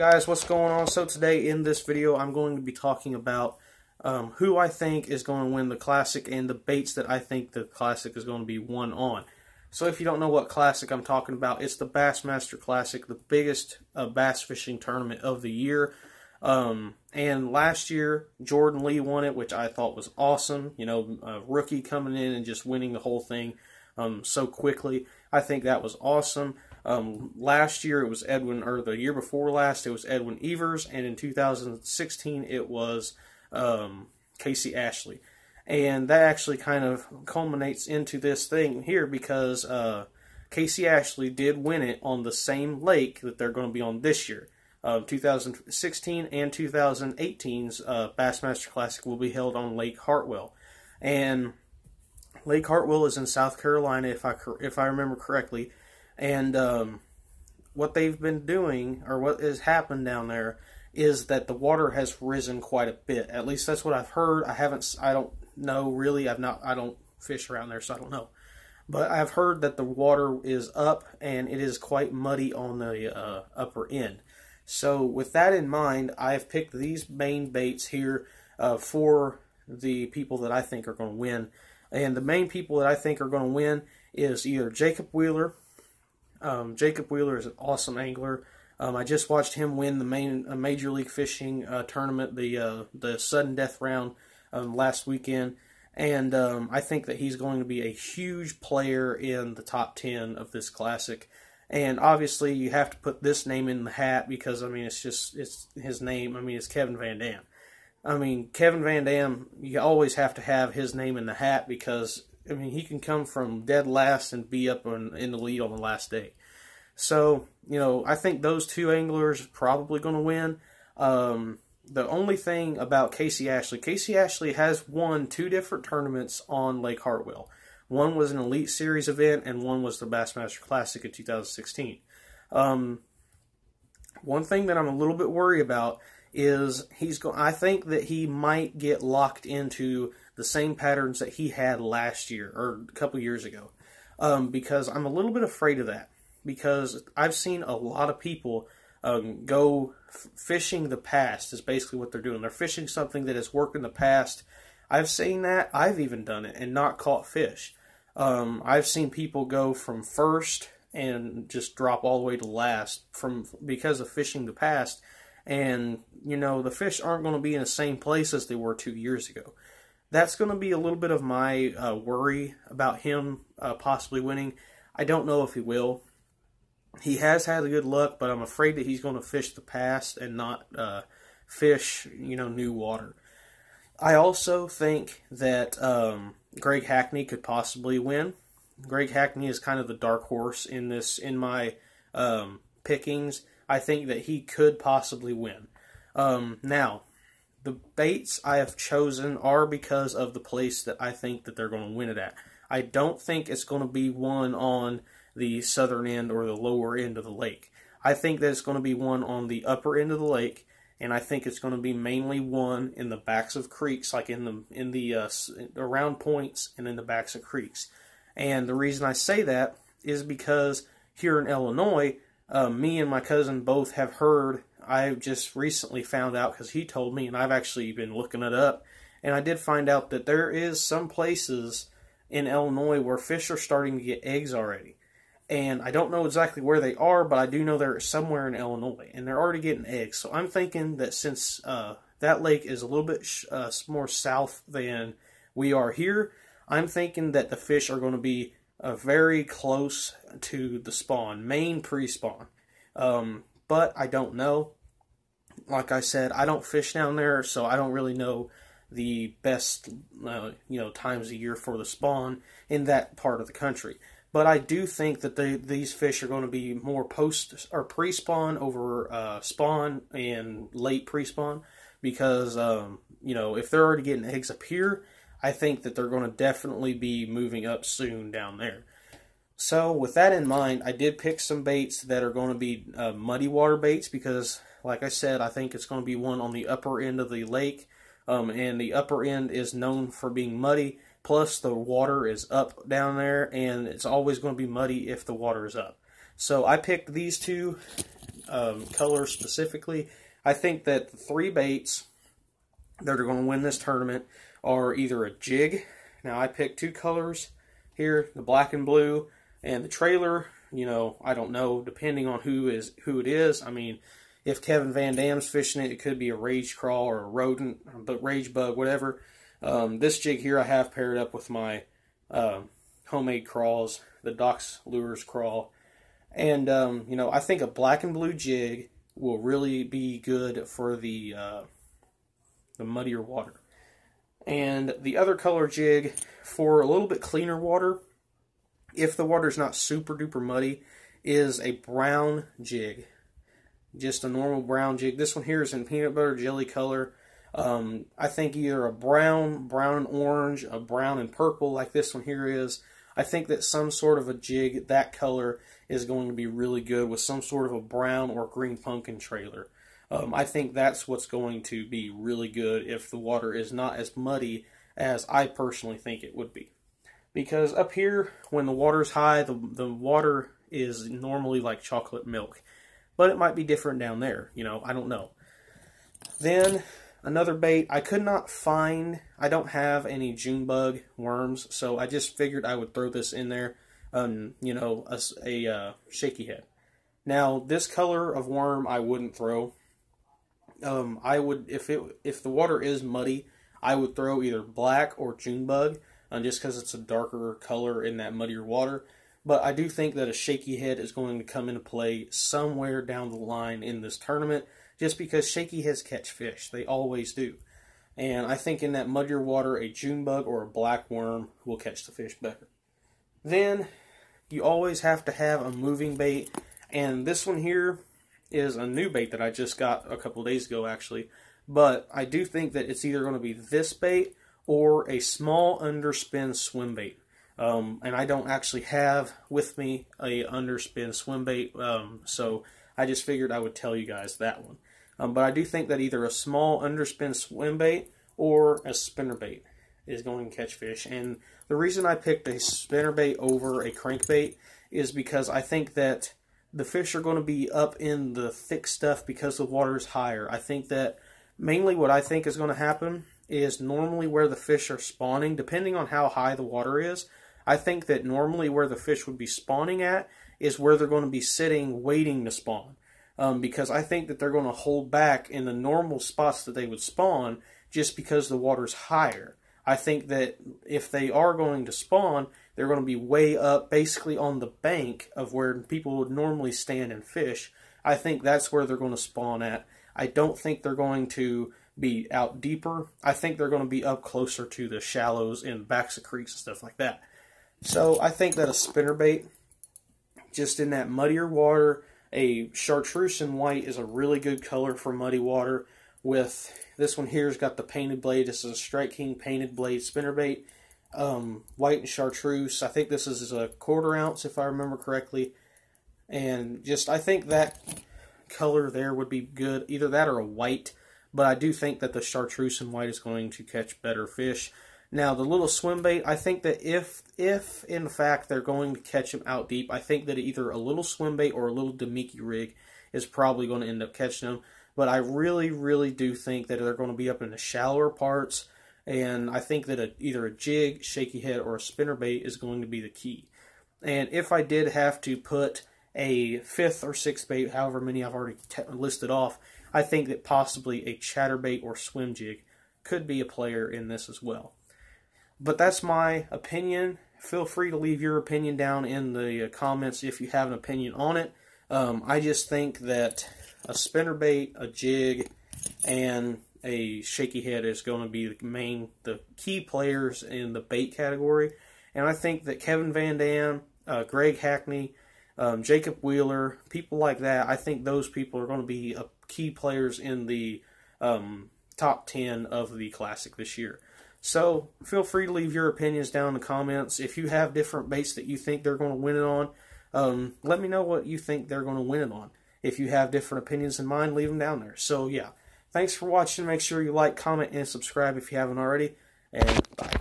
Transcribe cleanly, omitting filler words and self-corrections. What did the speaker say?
Guys, what's going on? So today in this video I'm going to be talking about who I think is going to win the Classic and the baits that I think the Classic is going to be won on. So if you don't know what Classic I'm talking about, it's the Bassmaster Classic, the biggest bass fishing tournament of the year. And last year Jordan Lee won it, which I thought was awesome. You know, a rookie coming in and just winning the whole thing so quickly. I think that was awesome. Last year it was Edwin, or the year before last it was Edwin Evers, and in 2016 it was Casey Ashley. And that actually kind of culminates into this thing here because Casey Ashley did win it on the same lake that they're going to be on this year. 2016 and 2018's Bassmaster Classic will be held on Lake Hartwell. And Lake Hartwell is in South Carolina, if I remember correctly. And what they've been doing, or what has happened down there, is that the water has risen quite a bit. At least that's what I've heard. I don't know really. I don't fish around there, so I don't know. But I've heard that the water is up, and it is quite muddy on the upper end. So with that in mind, I've picked these main baits here for the people that I think are going to win. And the main people that I think are going to win is either Jacob Wheeler. Jacob Wheeler is an awesome angler. I just watched him win the Major League Fishing tournament, the sudden death round last weekend, and I think that he's going to be a huge player in the top 10 of this Classic. And obviously, you have to put this name in the hat because I mean, it's his name. I mean, it's Kevin Van Dam. I mean, Kevin Van Dam. You always have to have his name in the hat because I mean, he can come from dead last and be up in the lead on the last day. So, you know, I think those two anglers are probably going to win. The only thing about Casey Ashley has won 2 different tournaments on Lake Hartwell. One was an Elite Series event, and one was the Bassmaster Classic in 2016. One thing that I'm a little bit worried about is I think that he might get locked into the same patterns that he had last year or a couple years ago, because I'm a little bit afraid of that, because I've seen a lot of people go fishing the past is basically what they're doing. They're fishing something that has worked in the past. I've seen that. I've even done it and not caught fish. I've seen people go from first and just drop all the way to last because of fishing the past. And, you know, the fish aren't going to be in the same place as they were 2 years ago. That's going to be a little bit of my worry about him possibly winning. I don't know if he will. He has had good luck, but I'm afraid that he's going to fish the past and not fish, you know, new water. I also think that Greg Hackney could possibly win. Greg Hackney is kind of the dark horse in my pickings. I think that he could possibly win. Now, the baits I have chosen are because of the place that I think that they're going to win it at. I don't think it's going to be one on the southern end or the lower end of the lake. I think that it's going to be one on the upper end of the lake, and I think it's going to be mainly one in the backs of creeks, like in the around points and in the backs of creeks. And the reason I say that is because here in Illinois, me and my cousin both have heard. I just recently found out because he told me, and I've actually been looking it up, and I did find out that there is some places in Illinois where fish are starting to get eggs already. And I don't know exactly where they are, but I do know they're somewhere in Illinois, and they're already getting eggs. So I'm thinking that since that lake is a little bit more south than we are here, I'm thinking that the fish are going to be very close to the spawn, main pre-spawn. But I don't know. Like I said, I don't fish down there, so I don't really know the best times of year for the spawn in that part of the country. But I do think that these fish are going to be more post or pre-spawn over spawn and late pre-spawn, because you know, if they're already getting eggs up here, I think that they're going to definitely be moving up soon down there. So with that in mind, I did pick some baits that are going to be muddy water baits because, like I said, I think it's going to be one on the upper end of the lake, and the upper end is known for being muddy. Plus, the water is up down there, and it's always going to be muddy if the water is up. So I picked these two color specifically, I think that the three baits that are going to win this tournament are either a jig. Now I picked two colors here, the black and blue, and the trailer, you know, I don't know, depending on who it is. I mean, if Kevin Van Dam's fishing it, it could be a rage crawl or a rodent, but rage bug, whatever. This jig here I have paired up with my homemade crawls, the Doc's Lures crawl. And, you know, I think a black and blue jig will really be good for the muddier water. And the other color jig for a little bit cleaner water, if the water's not super duper muddy, is a brown jig. Just a normal brown jig. This one here is in peanut butter jelly color. I think either a brown and orange, a brown and purple like this one here is. I think that some sort of a jig that color is going to be really good with some sort of a brown or green pumpkin trailer. I think that's what's going to be really good if the water is not as muddy as I personally think it would be. Because up here, when the water's high, the water is normally like chocolate milk. But it might be different down there, you know, I don't know. Then, another bait, I could not find, I don't have any June bug worms, so I just figured I would throw this in there, you know, a shaky head. Now, this color of worm I wouldn't throw. I would, if the water is muddy, I would throw either black or June bug, just because it's a darker color in that muddier water. But I do think that a shaky head is going to come into play somewhere down the line in this tournament, just because shaky heads catch fish. They always do. And I think in that muddier water, a June bug or a black worm will catch the fish better. Then, you always have to have a moving bait. And this one here is a new bait that I just got a couple days ago, actually. But I do think that it's either going to be this bait or a small underspin swim bait. And I don't actually have with me a underspin swim bait, so I just figured I would tell you guys that one. But I do think that either a small underspin swim bait or a spinner bait is going to catch fish. And the reason I picked a spinner bait over a crankbait is because I think that the fish are going to be up in the thick stuff because the water is higher. I think that mainly what I think is going to happen is normally where the fish are spawning, depending on how high the water is, I think that normally where the fish would be spawning at is where they're going to be sitting waiting to spawn. Because I think that they're going to hold back in the normal spots that they would spawn just because the water's higher. I think that if they are going to spawn, they're going to be way up, basically on the bank of where people would normally stand and fish. I think that's where they're going to spawn at. I don't think they're going to be out deeper. I think they're going to be up closer to the shallows and backs of creeks and stuff like that. So I think that a spinnerbait, just in that muddier water, a chartreuse and white is a really good color for muddy water. With this one here's got the painted blade. This is a Strike King painted blade spinnerbait. White and chartreuse. I think this is a 1/4 ounce if I remember correctly. And just I think that color there would be good. Either that or a white. But I do think that the chartreuse and white is going to catch better fish. Now, the little swim bait, I think that if in fact they're going to catch them out deep, I think that either a little swim bait or a little Demiki rig is probably going to end up catching them. But I really, really do think that they're going to be up in the shallower parts, and I think that either a jig, shaky head, or a spinnerbait is going to be the key. And if I did have to put a 5th or 6th bait, however many I've already listed off, I think that possibly a chatterbait or swim jig could be a player in this as well. But that's my opinion. Feel free to leave your opinion down in the comments if you have an opinion on it. I just think that a spinnerbait, a jig, and a shaky head is going to be the key players in the bait category. And I think that Kevin Van Dam, Greg Hackney, Jacob Wheeler, people like that, I think those people are going to be key players in the top 10 of the Classic this year. So, feel free to leave your opinions down in the comments. If you have different baits that you think they're going to win it on, let me know what you think they're going to win it on. If you have different opinions in mind, leave them down there. So, yeah. Thanks for watching. Make sure you like, comment, and subscribe if you haven't already. And bye.